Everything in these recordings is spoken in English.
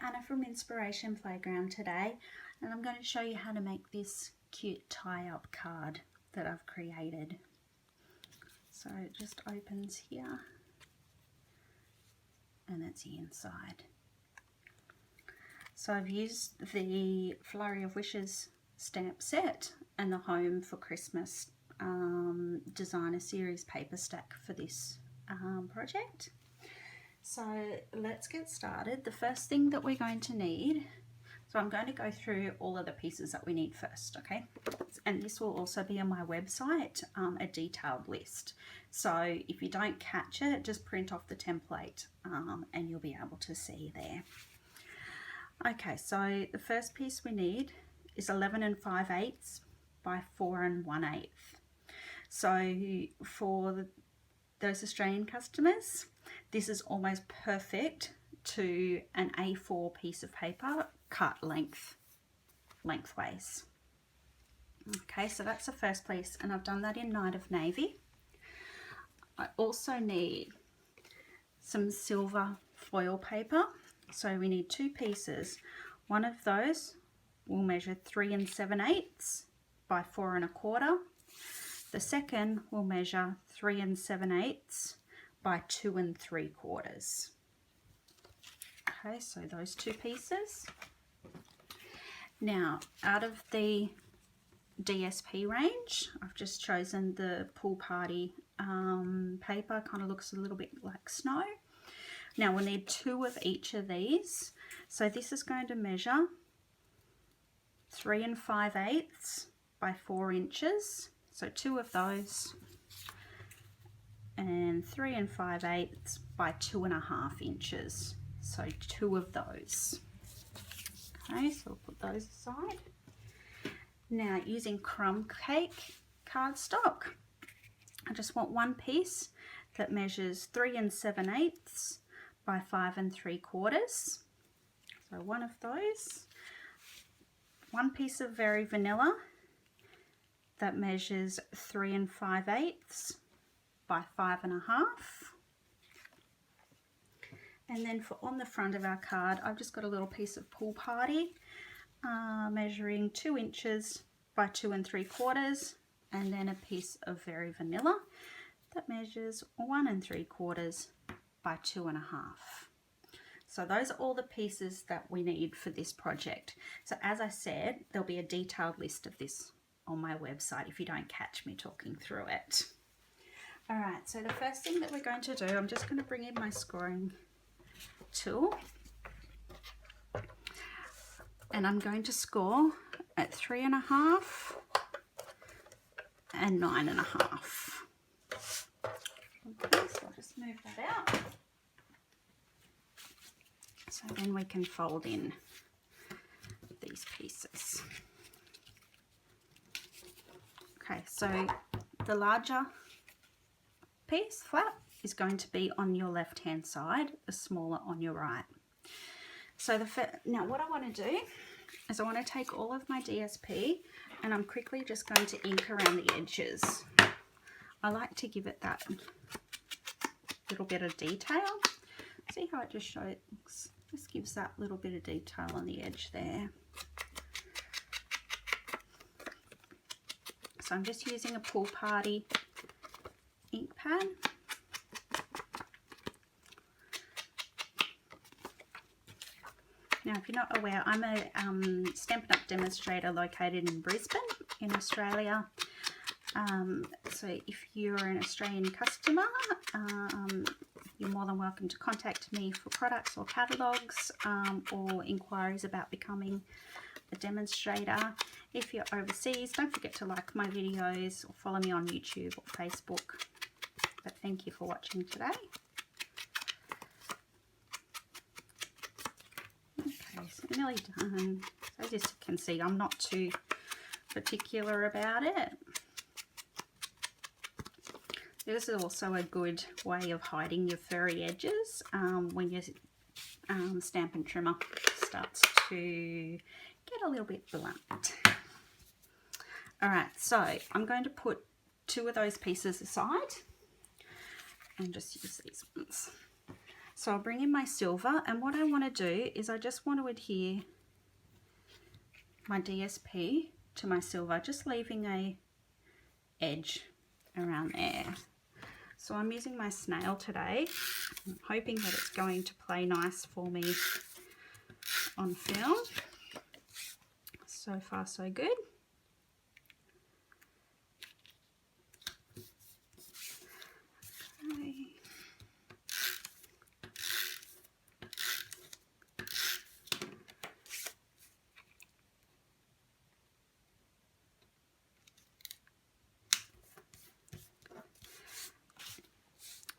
Hannah from Inspiration Playground today, and I'm going to show you how to make this cute tie-up card that I've created. So it just opens here and that's the inside. So I've used the Flurry of Wishes stamp set and the Home for Christmas designer series paper stack for this project. So let's get started. The first thing that we're going to need, so I'm going to go through all of the pieces that we need first, okay? And this will also be on my website, a detailed list. So if you don't catch it, just print off the template and you'll be able to see there. Okay, so the first piece we need is 11 5/8 by 4 1/8. So for those Australian customers, this is almost perfect to an A4 piece of paper cut lengthways. Okay, so that's the first piece, and I've done that in Night of Navy. I also need some silver foil paper. So we need two pieces. One of those will measure 3 7/8 by 4 1/4. The second will measure 3 7/8 by 2 3/4. Okay, so those two pieces. Now, out of the DSP range, I've just chosen the Pool Party paper. Kind of looks a little bit like snow. Now we'll need two of each of these. So this is going to measure 3 5/8 by 4 inches. So two of those, and 3 5/8 by 2.5 inches. So two of those. Okay, so we'll put those aside. Now, using crumb cake cardstock, I just want one piece that measures 3 7/8 by 5 3/4. So one of those. One piece of Very Vanilla that measures 3 5/8 by 5 1/2. And then for on the front of our card, I've just got a little piece of Pool Party measuring 2 inches by 2 3/4, and then a piece of Very Vanilla that measures 1 3/4 by 2 1/2. So those are all the pieces that we need for this project. So as I said, there'll be a detailed list of this on my website if you don't catch me talking through it. All right, so the first thing that we're going to do, I'm just going to bring in my scoring tool, and I'm going to score at 3 1/2 and 9 1/2. Okay, so I'll just move that out. So then we can fold in these pieces. Okay, so the larger piece, flap, is going to be on your left hand side, the smaller on your right. So now what I want to do is I want to take all of my DSP and I'm quickly just going to ink around the edges. I like to give it that little bit of detail. See how it just shows, just gives that little bit of detail on the edge there. So I'm just using a Pool Party ink pad. Now, if you're not aware, I'm a Stampin' Up! Demonstrator located in Brisbane in Australia. So if you're an Australian customer, you're more than welcome to contact me for products or catalogues or inquiries about becoming a demonstrator. If you're overseas, don't forget to like my videos or follow me on YouTube or Facebook. But thank you for watching today. Okay, so nearly done. So as you can see, I'm not too particular about it. This is also a good way of hiding your furry edges when your Stampin' Trimmer starts to get a little bit blunt. Alright, so I'm going to put two of those pieces aside and just use these ones. So I'll bring in my silver, and what I want to do is I just want to adhere my DSP to my silver, just leaving a edge around there. So I'm using my snail today. I'm hoping that it's going to play nice for me on film. So far so good. Okay.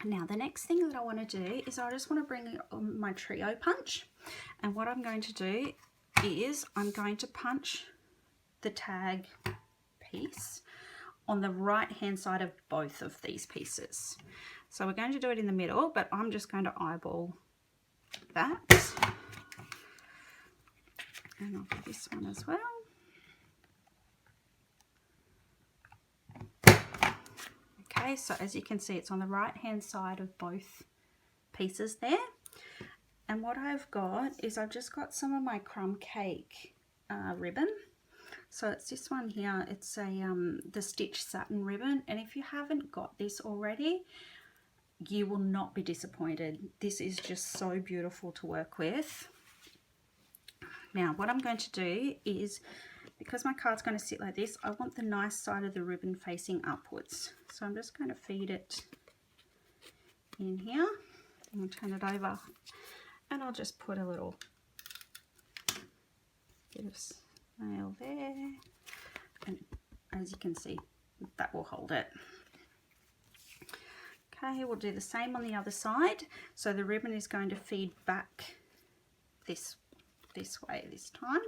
Now the next thing that I want to do is I just want to bring my trio punch, and what I'm going to do is I'm going to punch the tag piece on the right hand side of both of these pieces. So we're going to do it in the middle, but I'm just going to eyeball that, and I'll do this one as well. Okay, so as you can see, it's on the right hand side of both pieces there. And what I've got is I've just got some of my crumb cake ribbon. So it's this one here. It's a the Stitch Satin ribbon, and if you haven't got this already, you will not be disappointed. This is just so beautiful to work with. Now what I'm going to do is, because my card's going to sit like this, I want the nice side of the ribbon facing upwards. So I'm just going to feed it in here. I'm going to turn it over, and I'll just put a little bit of snail there. And as you can see, that will hold it. Okay, we'll do the same on the other side. So the ribbon is going to feed back this way this time.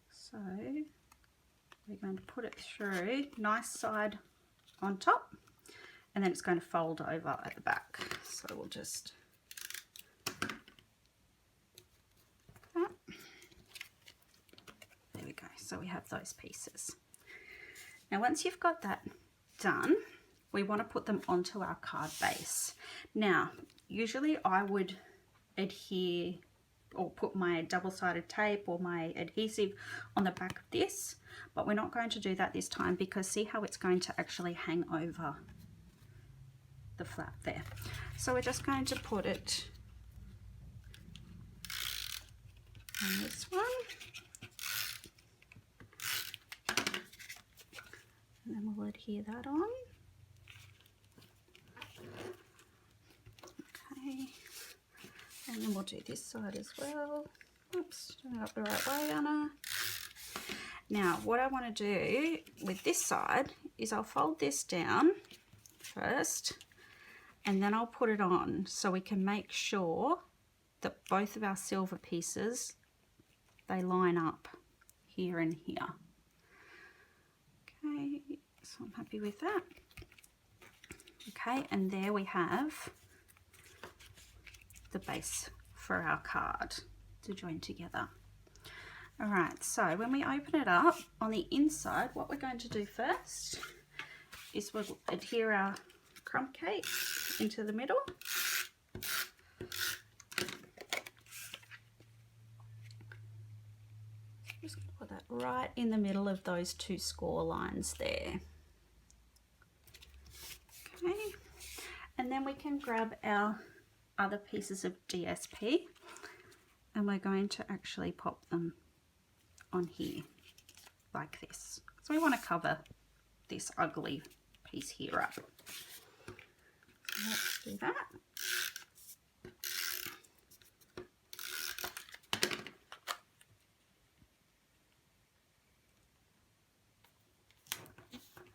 So we're going to put it through, nice side on top, and then it's going to fold over at the back. So we'll just there we go. So we have those pieces. Now once you've got that done, we want to put them onto our card base. Now usually I would adhere or put my double-sided tape or my adhesive on the back of this, but we're not going to do that this time, because see how it's going to actually hang over the flap there. So we're just going to put it on this one, and then we'll adhere that on. Okay. And then we'll do this side as well. Oops, turn it up the right way, Anna. Now, what I want to do with this side is I'll fold this down first, and then I'll put it on so we can make sure that both of our silver pieces, they line up here and here. Okay, so I'm happy with that. Okay, and there we have the base for our card to join together. All right, so when we open it up on the inside, what we're going to do first is we'll adhere our crumb cake into the middle. Just going to put that right in the middle of those two score lines there. Okay, and then we can grab our other pieces of DSP, and we're going to actually pop them on here like this. So we want to cover this ugly piece here up. So let's do that.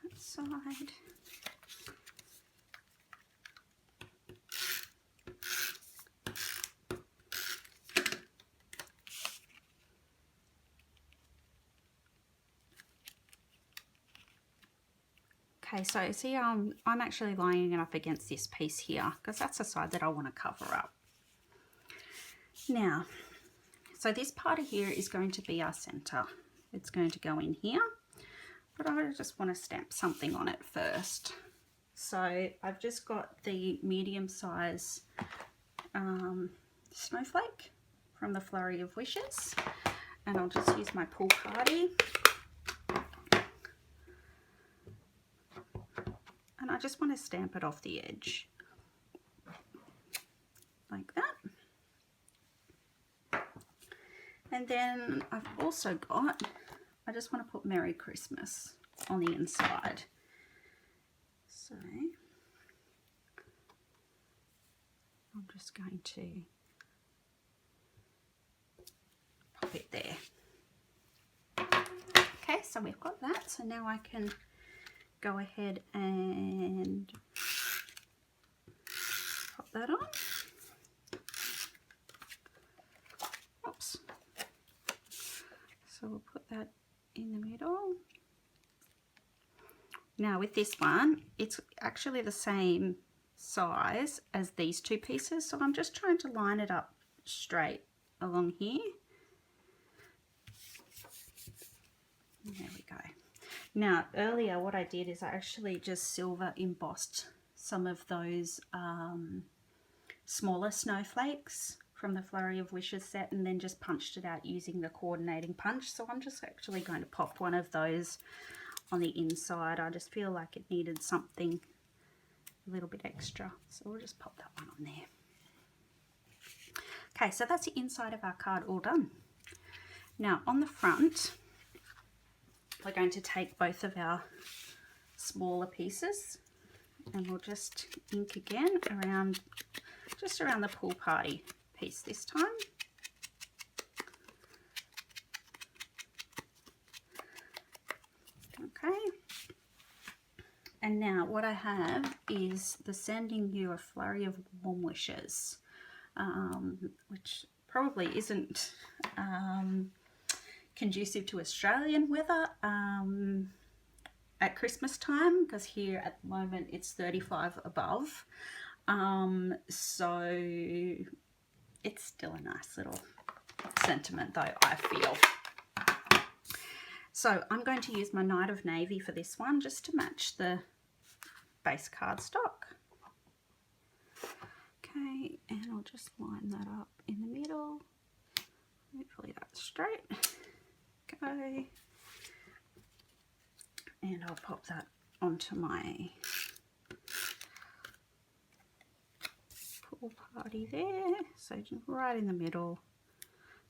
That side. Okay, so see, I'm actually lining it up against this piece here because that's the side that I want to cover up. Now, so this part of here is going to be our center. It's going to go in here, but I just want to stamp something on it first. So I've just got the medium size snowflake from the Flurry of Wishes, and I'll just use my Pool Party, and I just want to stamp it off the edge like that. And then I've also got, I just want to put Merry Christmas on the inside. So I'm just going to pop it there. Okay, so we've got that. So now I can go ahead and pop that on. Oops. So we'll put that in the middle. Now with this one, it's actually the same size as these two pieces, so I'm just trying to line it up straight along here. There we go. Now earlier what I did is I actually just silver embossed some of those smaller snowflakes from the Flurry of Wishes set, and then just punched it out using the coordinating punch. So I'm just actually going to pop one of those on the inside. I just feel like it needed something a little bit extra, so we'll just pop that one on there. Okay, so that's the inside of our card all done. Now on the front, we're going to take both of our smaller pieces and we'll just ink again around, just around the Pool Party piece this time. Okay, and now what I have is the Sending You a Flurry of Warm Wishes, which probably isn't conducive to Australian weather at Christmas time, because here at the moment it's 35 above, so it's still a nice little sentiment though, I feel. So I'm going to use my Night of Navy for this one, just to match the base cardstock. Okay, and I'll just line that up in the middle. Hopefully that's straight. Okay. And I'll pop that onto my Pool Party there. So just right in the middle.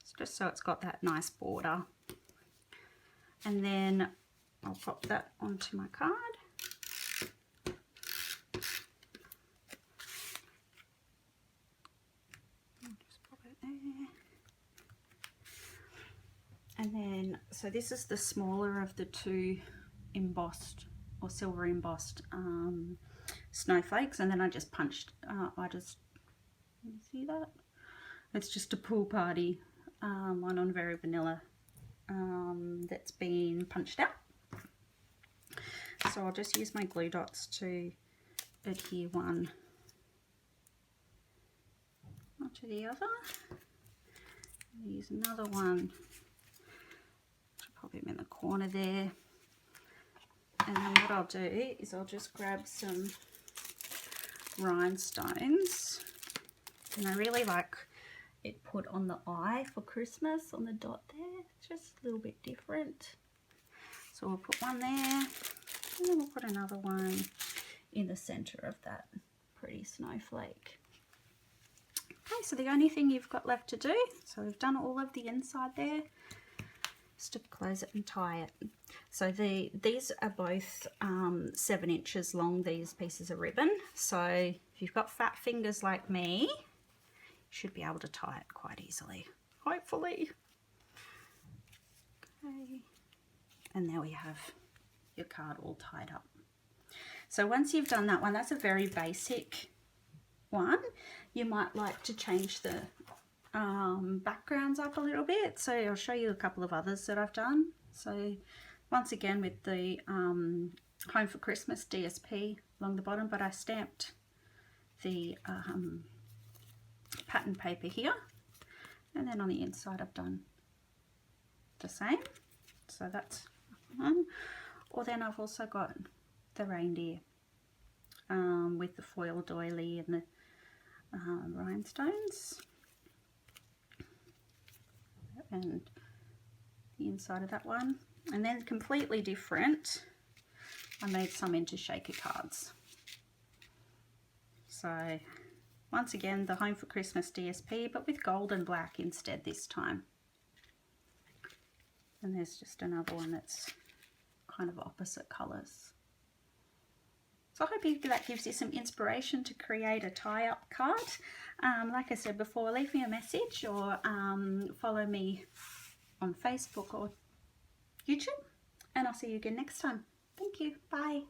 It's just so it's got that nice border. And then I'll pop that onto my card. I'll just pop it there. And then, so this is the smaller of the two embossed or silver embossed snowflakes, and then I just punched, you see that? It's just a Pool Party one on Very Vanilla that's been punched out. So I'll just use my glue dots to adhere one onto the other. I'll use another one to pop him in the corner there. And then what I'll do is I'll just grab some rhinestones, and I really like it put on the eye for Christmas on the dot there. It's just a little bit different. So we'll put one there, and then we'll put another one in the center of that pretty snowflake. Okay, so the only thing you've got left to do, so we've done all of the inside there, is to close it and tie it. So these are both 7 inches long, these pieces of ribbon. So if you've got fat fingers like me, you should be able to tie it quite easily, hopefully. Okay, and there we have your card all tied up. So once you've done that one, that's a very basic one. You might like to change the backgrounds up a little bit, so I'll show you a couple of others that I've done. So once again with the Home for Christmas DSP along the bottom, but I stamped the pattern paper here, and then on the inside I've done the same. So that's one. Or then I've also got the reindeer with the foil doily and the rhinestones, and the inside of that one. And then completely different, I made some into shaker cards. So once again, the Home for Christmas DSP, but with gold and black instead this time. And there's just another one that's kind of opposite colours. So I hope that gives you some inspiration to create a tie-up card. Like I said before, leave me a message or follow me on Facebook or YouTube, and I'll see you again next time. Thank you. Bye.